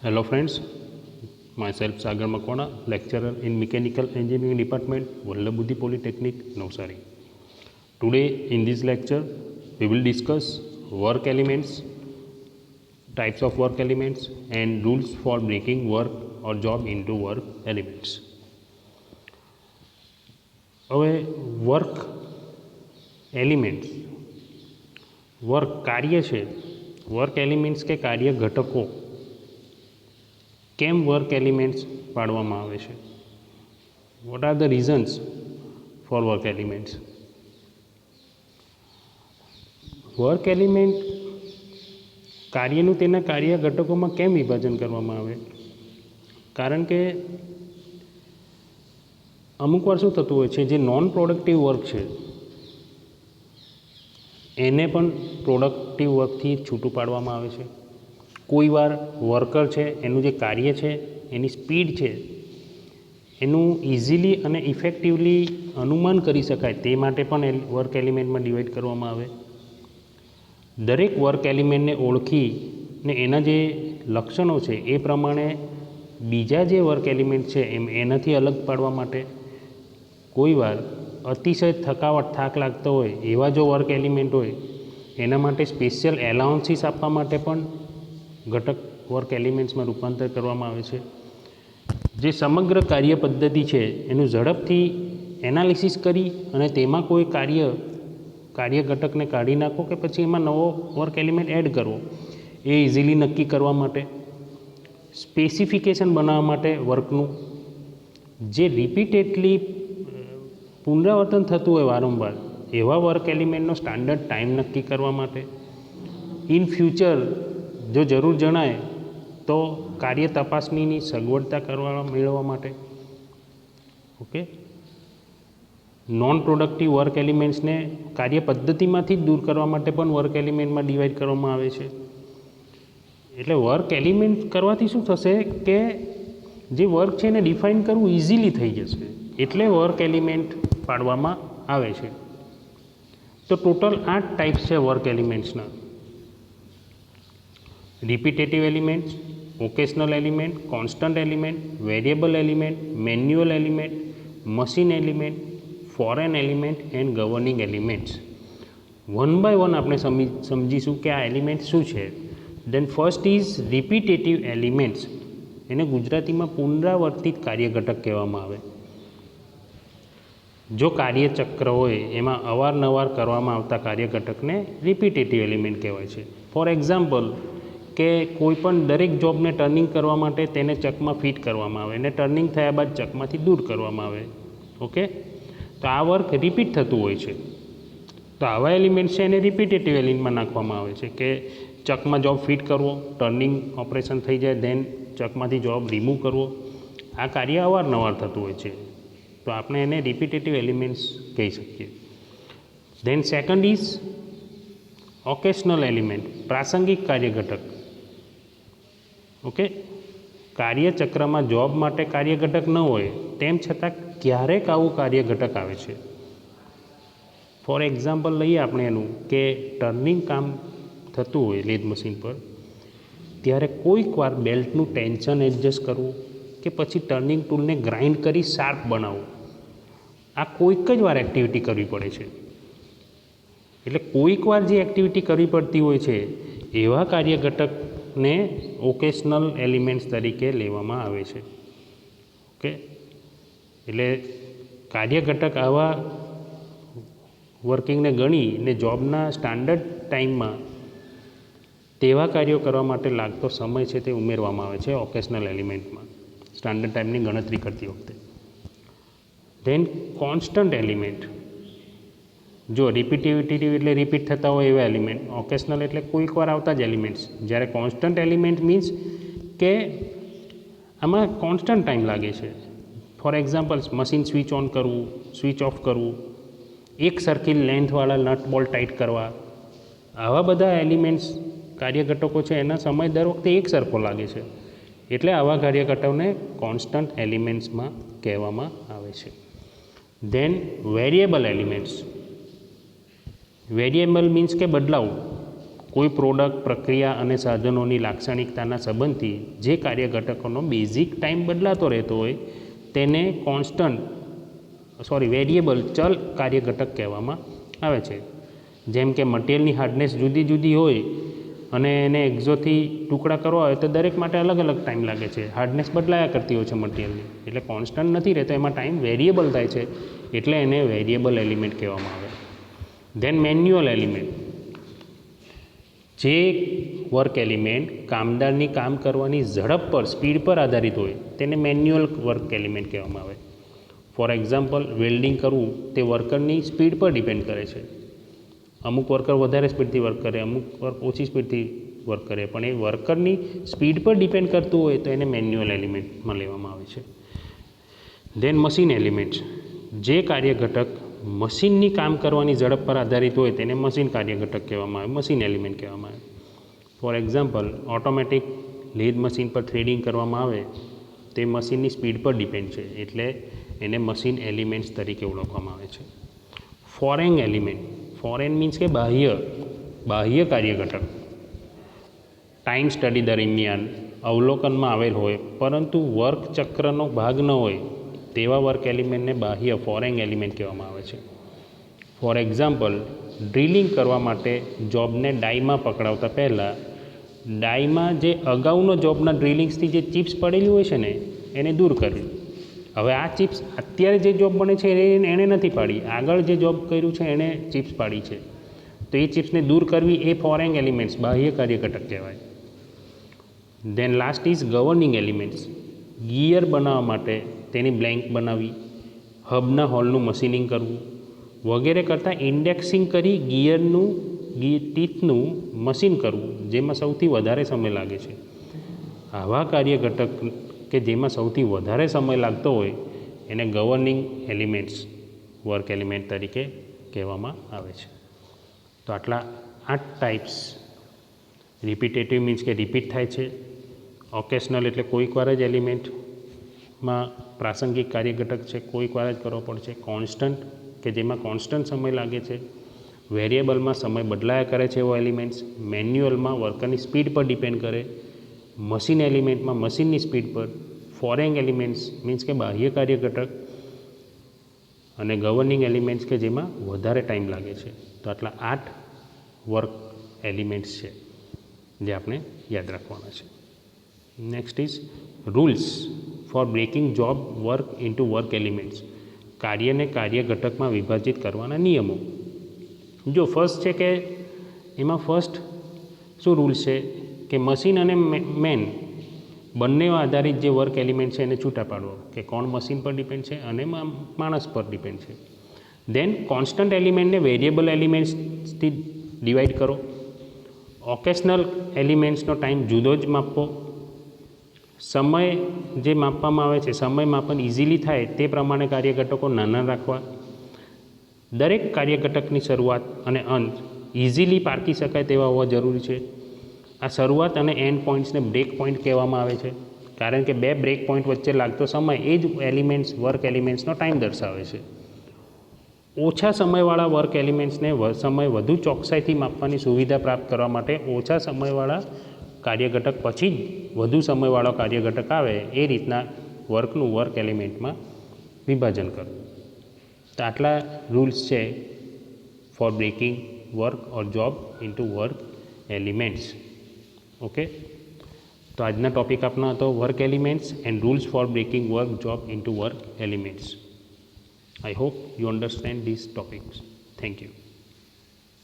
Hello friends, myself Sagar Makwana, lecturer in Mechanical Engineering Department, Vallabh Polytechnic, Navsari. Today in this lecture, we will discuss work elements, types of work elements and rules for breaking work or job into work elements. હવે work elements work કાર્ય છે work elements કે કાર્ય ઘટકો કેમ work elements પાડવામાં આવે છે what are the reasons for work elements work element કાર્યનું તેના કાર્ય ઘટકોમાં કેમ વિભાજન કરવામાં આવે કારણ કે અમુક વાર શું થતું હોય છે જે નોન પ્રોડક્ટિવ વર્ક છે એને પણ પ્રોડક્ટિવ વર્કથી છૂટું પાડવામાં આવે છે કોઈ વાર વર્કર છે એનું જે કાર્ય છે એની સ્પીડ છે એનું ઇઝીલી અને ઇફેક્ટિવલી અનુમાન કરી શકાય તે માટે પણ વર્ક એલિમેન્ટમાં ડિવાઈડ કરવામાં આવે દરેક વર્ક એલિમેન્ટને ઓળખીને એના જે લક્ષણો છે એ પ્રમાણે બીજા જે વર્ક એલિમેન્ટ છે એનાથી અલગ પાડવા માટે કોઈ વાર અતિશય થાક લાગતો હોય એવા જો વર્ક એલિમેન્ટ હોય એના માટે સ્પેશિયલ એલાઉન્સીસ આપવા માટે પણ ઘટક વર્ક એલિમેન્ટ્સમાં રૂપાંતર કરવામાં આવે છે જે સમગ્ર કાર્ય પદ્ધતિ છે એનું ઝડપથી એનાલિસિસ કરી અને તેમાં કોઈ કાર્ય ઘટકને કાઢી નાખો કે પછી એમાં નવો વર્ક એલિમેન્ટ એડ કરવો એ ઇઝીલી નક્કી કરવા માટે સ્પેસિફિકેશન બનાવવા માટે વર્કનું જે રિપીટેડલી પુનરાવર્તન થતું હોય વારંવાર એવા વર્ક એલિમેન્ટનો સ્ટાન્ડર્ડ ટાઈમ નક્કી કરવા માટે ઇન ફ્યુચર જો જરૂર જણાય તો કાર્ય તપાસણીની સગવડતા મેળવવા માટે ઓકે નોન પ્રોડક્ટિવ વર્ક એલિમેન્ટ્સને કાર્ય પદ્ધતિમાંથી જ દૂર કરવા માટે પણ વર્ક એલિમેન્ટમાં ડિવાઈડ કરવામાં આવે છે એટલે વર્ક એલિમેન્ટ કરવાથી શું થશે કે જે વર્ક છે એને ડિફાઇન કરવું ઇઝીલી થઈ જશે એટલે વર્ક એલિમેન્ટ પાડવામાં આવે છે તો ટોટલ 8 ટાઈપ્સ છે વર્ક એલિમેન્ટ્સના repetitive elements occasional element constant element variable element manual element machine element foreign element and governing elements one by one આપણે સમજીશું કે આ એલિમેન્ટ શું છે then first is repetitive elements એને ગુજરાતીમાં પુનરાવર્તિત કાર્ય ઘટક કહેવામાં આવે જો કાર્યચક્ર હોય એમાં અવારનવાર કરવામાં આવતા કાર્ય ઘટકને રિપીટેટિવ એલિમેન્ટ કહેવાય છે ફોર એક્ઝામ્પલ કે કોઈ પણ દરેક જોબને ટર્નિંગ કરવા માટે તેને ચકમાં ફિટ કરવામાં આવે અને ટર્નિંગ થયા બાદ ચકમાંથી દૂર કરવામાં આવે ઓકે તો આ વર્ક રિપીટ થતું હોય છે તો આવા એલિમેન્ટ છે એને રિપીટેટિવ એલિમેન્ટમાં નાખવામાં આવે છે કે ચકમાં જોબ ફિટ કરવો ટર્નિંગ ઓપરેશન થઈ જાય ધેન ચકમાંથી જોબ રિમૂવ કરવો આ કાર્ય અવારનવાર થતું હોય છે તો આપણે એને રિપીટેટિવ એલિમેન્ટ્સ કહી શકીએ ધેન સેકન્ડ ઇઝ ઓકેશનલ એલિમેન્ટ પ્રાસંગિક કાર્ય ઘટક ઓકે કાર્યચક્રમાં જોબ માટે કાર્ય ઘટક ન હોય તેમ છતાં ક્યારેક આવું કાર્ય ઘટક આવે છે ફોર એક્ઝામ્પલ લઈએ આપણે એનું કે ટર્નિંગ કામ થતું હોય લેથ મશીન પર ત્યારે કોઈક વાર બેલ્ટનું ટેન્શન એડજસ્ટ કરવું કે પછી ટર્નિંગ ટૂલને ગ્રાઇન્ડ કરી શાર્પ બનાવવું આ કોઈક જ વાર એક્ટિવિટી કરવી પડે છે એટલે કોઈક વાર જે એક્ટિવિટી કરવી પડતી હોય છે એવા કાર્ય ઘટકને ઓકેશનલ એલિમેન્ટ્સ તરીકે લેવામાં આવે છે ઓકે એટલે કાર્ય ઘટક આવા વર્કિંગને ગણીને જોબના સ્ટાન્ડર્ડ ટાઈમમાં તેવા કાર્યો કરવા માટે લાગતો સમય છે તે ઉમેરવામાં આવે છે ઓકેશનલ એલિમેન્ટમાં સ્ટાન્ડર્ડ ટાઈમની ગણતરી કરતી વખતે ધેન કોન્સ્ટન્ટ એલિમેન્ટ જો રિપીટિવિટી એટલે રિપીટ થતા હોય એવા એલિમેન્ટ ઓકેશનલ એટલે કોઈક વાર આવતા જ એલિમેન્ટ્સ જ્યારે કોન્સ્ટન્ટ એલિમેન્ટ મીન્સ કે આમાં કોન્સ્ટન્ટ ટાઈમ લાગે છે for example machine switch on કરવું સ્વિચ ઓફ કરવું એક સરખી લેન્થવાળા નટ બોલ્ટ ટાઈટ કરવા આવા બધા એલિમેન્ટ્સ કાર્ય ઘટકો છે એના સમય દર વખતે એક સરખો લાગે છે એટલે આવા કાર્ય ઘટકોને કોન્સ્ટન્ટ એલિમેન્ટ્સમાં કહેવામાં આવે છે then variable elements variable means કે બદલાવું કોઈ પ્રોડક્ટ, પ્રક્રિયા અને સાધનોની લાક્ષણિકતાના સંબંધથી જે કાર્ય ઘટકોનો બેઝિક ટાઈમ બદલાતો રહેતો હોય તેને વેરિયેબલ ચલ કાર્ય ઘટક કહેવામાં આવે છે. જેમ કે મટીરિયલની હાર્ડનેસ જુદી જુદી હોય અને એને એક્ઝોથી ટુકડા કરવા હોય તો દરેક માટે અલગ અલગ ટાઈમ લાગે છે. હાર્ડનેસ બદલાયા કરતી હોય છે મટીરિયલની, એટલે કોન્સ્ટન્ટ નથી રહેતો, એમાં ટાઈમ વેરિયેબલ થાય છે, એટલે એને વેરિયેબલ એલિમેન્ટ કહેવામાં આવે. ધેન મેન્યુઅલ એલિમેન્ટ, જે વર્ક એલિમેન્ટ કામદારની કામ કરવાની ઝડપ પર, સ્પીડ પર આધારિત હોય તેને મેન્યુઅલ વર્ક એલિમેન્ટ કહેવામાં આવે. ફોર એક્ઝામ્પલ, વેલ્ડિંગ કરવું તે વર્કરની સ્પીડ પર ડિપેન્ડ કરે છે. અમુક વર્કર વધારે સ્પીડથી વર્ક કરે, અમુક વર્ક ઓછી સ્પીડથી વર્ક કરે, પણ એ વર્કરની સ્પીડ પર ડિપેન્ડ કરતું હોય તો એને મેન્યુઅલ એલિમેન્ટમાં લેવામાં આવે છે. ધેન મશીન એલિમેન્ટ્સ, જે કાર્ય ઘટક મશીનની કામ કરવાની ઝડપ પર આધારિત હોય તેને મશીન કાર્ય ઘટક કહેવામાં આવે, મશીન એલિમેન્ટ કહેવામાં આવે. For example, automatic lathe machine પર થ્રેડિંગ કરવામાં આવે તે મશીનની સ્પીડ પર ડિપેન્ડ છે, એટલે એને મશીન એલિમેન્ટ્સ તરીકે ઓળખવામાં આવે છે. ફોરેન એલિમેન્ટ, ફોરેન મીન્સ કે બાહ્ય કાર્ય ઘટક ટાઈમ સ્ટડી દરમિયાન અવલોકનમાં આવેલ હોય પરંતુ વર્ક ચક્રનો ભાગ ન હોય તેવા વર્ક એલિમેન્ટને બાહ્ય ફોરેન એલિમેન્ટ કહેવામાં આવે છે. ફોર એક્ઝામ્પલ, ડ્રિલિંગ કરવા માટે જોબને ડાઈમાં પકડાવતા પહેલાં ડાઈમાં જે અગાઉનો જોબના ડ્રિલિંગ્સથી જે ચિપ્સ પડેલી હોય છે ને એને દૂર કરવી. હવે આ ચિપ્સ અત્યારે જે જોબ બને છે એણે નથી પાડી, આગળ જે જોબ કર્યું છે એણે ચિપ્સ પાડી છે, તો એ ચિપ્સને દૂર કરવી એ ફોરેન એલિમેન્ટ્સ, બાહ્ય કાર્ય ઘટક કહેવાય. Then last is governing elements, gear બનાવવા માટે તેની બ્લેન્ક બનાવવી, હબના હોલનું મશીનિંગ કરવું વગેરે કરતાં ઇન્ડેક્સિંગ કરી ટીથનું મશીન કરવું જેમાં સૌથી વધારે સમય લાગે છે. આવા કાર્ય ઘટક કે જેમાં સૌથી વધારે સમય લાગતો હોય એને ગવર્નિંગ એલિમેન્ટ્સ, વર્ક એલિમેન્ટ તરીકે કહેવામાં આવે છે. તો આટલા 8 ટાઈપ્સ. રિપીટેટિવ મીન્સ કે રિપીટ થાય છે. ઓકેશનલ એટલે કોઈક વાર જ એલિમેન્ટમાં પ્રાસંગિક કાર્ય ઘટક છે, કોઈક વાર જ કરવો પડશે. કોન્સ્ટન્ટ કે જેમાં કોન્સ્ટન્ટ સમય લાગે છે. વેરિયેબલમાં સમય બદલાયા કરે છે એવો એલિમેન્ટ્સ. મેન્યુઅલમાં વર્કરની સ્પીડ પર ડિપેન્ડ કરે. મશીન એલિમેન્ટમાં મશીનની સ્પીડ પર. ફોરેન એલિમેન્ટ્સ મીન્સ કે બાહ્ય કાર્ય ઘટક. અને ગવર્નિંગ એલિમેન્ટ્સ કે જેમાં વધારે ટાઈમ લાગે છે. તો આટલા 8 વર્ક એલિમેન્ટ્સ છે જે આપણે યાદ રાખવાના છે. Next is rules for breaking job work into work elements, કાર્યને કાર્ય ઘટકમાં વિભાજિત કરવાના નિયમો. જો ફર્સ્ટ છે કે એમાં ફર્સ્ટ શું રૂલ્સ છે કે મશીન અને મેન બંને આધારિત જે વર્ક એલિમેન્ટ છે એને છૂટા પાડવો, કે કોણ મશીન પર ડિપેન્ડ છે અને માણસ પર ડિપેન્ડ છે. દેન કોન્સ્ટન્ટ એલિમેન્ટને વેરિયેબલ એલિમેન્ટ્સથી ડિવાઈડ કરો. ઓકેશનલ એલિમેન્ટ્સનો ટાઈમ જુદો જ માપવો. સમય જે માપવામાં આવે છે, સમય માપન ઇઝીલી થાય તે પ્રમાણે કાર્ય ઘટકો નાના રાખવા. દરેક કાર્ય ઘટકની શરૂઆત અને અંત ઇઝીલી પારખી શકાય તેવા હોવા જરૂરી છે. આ શરૂઆત અને એન્ડ પોઈન્ટ્સને બ્રેક પોઈન્ટ કહેવામાં આવે છે, કારણ કે 2 બ્રેક પોઈન્ટ વચ્ચે લાગતો સમય એ જ એલિમેન્ટ્સ, વર્ક એલિમેન્ટ્સનો ટાઈમ દર્શાવે છે. ઓછા સમયવાળા વર્ક એલિમેન્ટ્સને સમય વધુ ચોકસાઈથી માપવાની સુવિધા પ્રાપ્ત કરવા માટે ઓછા સમયવાળા કાર્ય ઘટક પછી જ વધુ સમયવાળો કાર્ય ઘટક આવે એ રીતના વર્કનું વર્ક એલિમેન્ટમાં વિભાજન કરવું. તો આટલા રૂલ્સ છે for breaking work or job into work elements. Okay, તો આજના ટોપિક આપનો હતો work elements and rules for breaking work job into work elements. I hope you understand these topics. Thank you.